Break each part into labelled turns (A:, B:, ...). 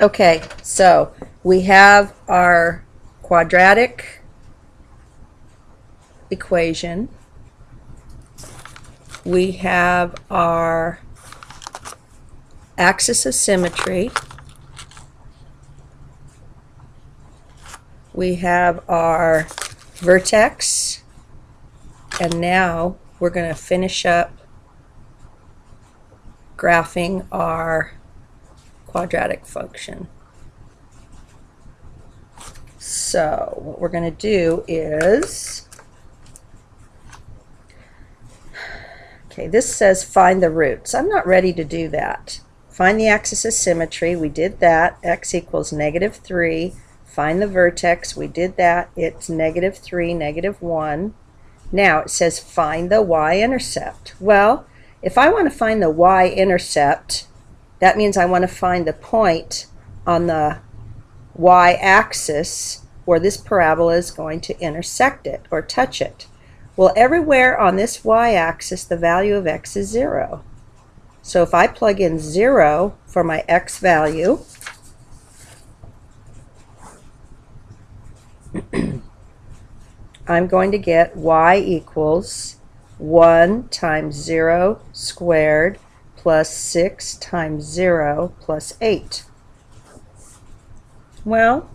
A: Okay, so we have our quadratic equation. We have our axis of symmetry. We have our vertex. And now we're going to finish up graphing our quadratic function. So what we're going to do is, okay, this says find the roots. I'm not ready to do that. Find the axis of symmetry. We did that. X equals -3. Find the vertex. We did that. It's -3, -1. Now it says find the y-intercept. Well, if I want to find the y-intercept, that means I want to find the point on the y-axis where this parabola is going to intersect it or touch it. Well, everywhere on this y-axis, the value of x is 0. So if I plug in 0 for my x value, I'm going to get y equals 1 times 0 squared plus 6 times 0 plus 8. Well,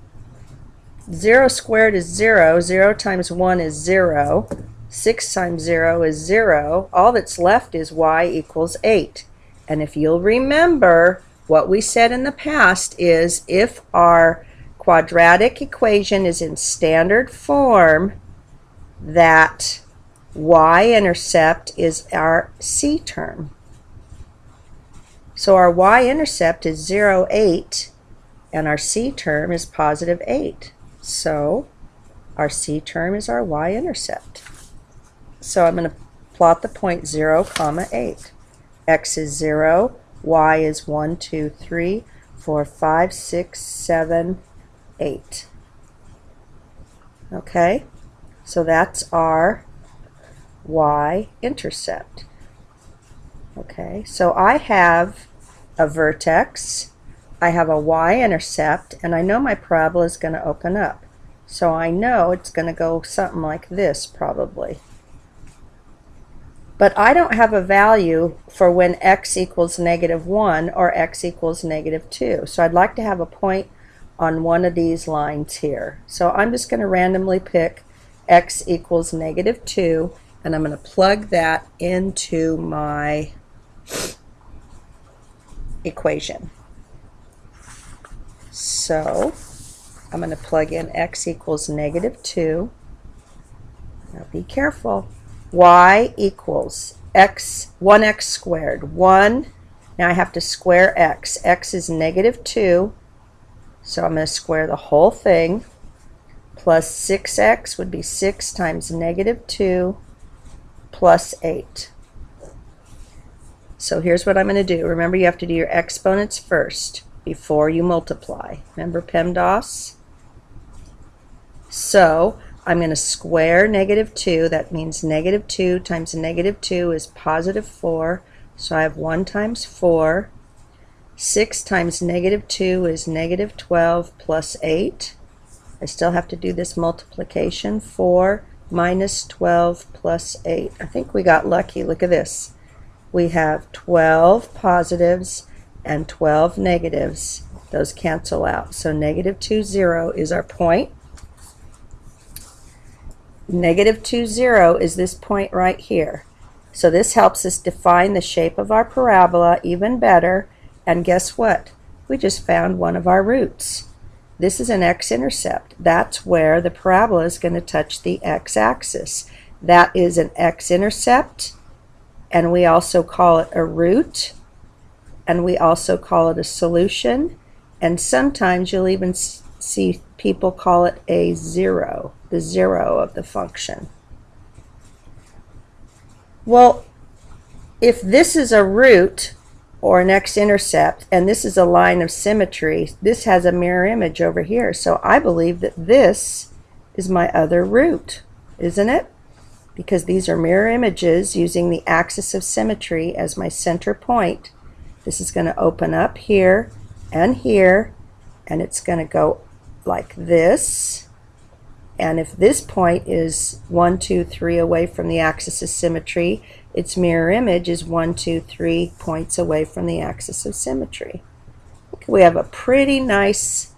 A: 0 squared is 0. 0 times 1 is 0. 6 times 0 is 0. All that's left is y equals 8. And if you'll remember, what we said in the past is if our quadratic equation is in standard form, that y-intercept is our c term. So our y-intercept is 0, 8, and our c term is positive 8. So our c term is our y-intercept. So I'm going to plot the point 0, 8. X is 0, y is 1, 2, 3, 4, 5, 6, 7, 8. Okay, so that's our y-intercept. Okay, so I have a vertex, I have a y-intercept, and I know my parabola is going to open up. So I know it's going to go something like this probably. But I don't have a value for when x equals -1 or x equals -2. So I'd like to have a point on one of these lines here. So I'm just going to randomly pick x equals -2, and I'm going to plug that into my equation. So I'm going to plug in x equals -2. Now be careful. Y equals 1x squared. 1, now I have to square x. X is -2, so I'm going to square the whole thing. Plus 6x would be 6 times -2 plus 8. So here's what I'm going to do. Remember, you have to do your exponents first before you multiply. Remember PEMDAS? So I'm going to square -2. That means -2 times -2 is positive 4. So I have 1 times 4. 6 times -2 is -12 plus 8. I still have to do this multiplication. 4 minus 12 plus 8. I think we got lucky. Look at this. We have 12 positives and 12 negatives. Those cancel out. So -2, 0 is our point. -2, 0 is this point right here. So this helps us define the shape of our parabola even better. And guess what? We just found one of our roots. This is an x-intercept. That's where the parabola is going to touch the x-axis. That is an x-intercept, and we also call it a root, and we also call it a solution, and sometimes you'll even see people call it a zero, the zero of the function. Well, if this is a root or an x-intercept, and this is a line of symmetry, this has a mirror image over here. So I believe that this is my other root, isn't it? Because these are mirror images using the axis of symmetry as my center point. This is going to open up here and here, and it's going to go like this. And if this point is 1, 2, 3 away from the axis of symmetry, its mirror image is 1, 2, 3 points away from the axis of symmetry. We have a pretty nice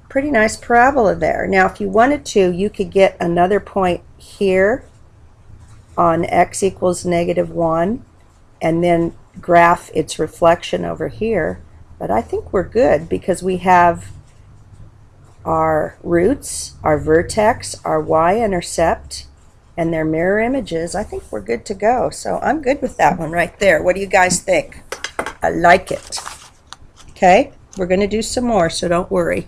A: parabola there. Now if you wanted to, you could get another point here on x equals -1 and then graph its reflection over here. But I think we're good because we have our roots, our vertex, our y-intercept, and their mirror images. I think we're good to go. So I'm good with that one right there. What do you guys think? I like it. Okay, we're going to do some more, so don't worry.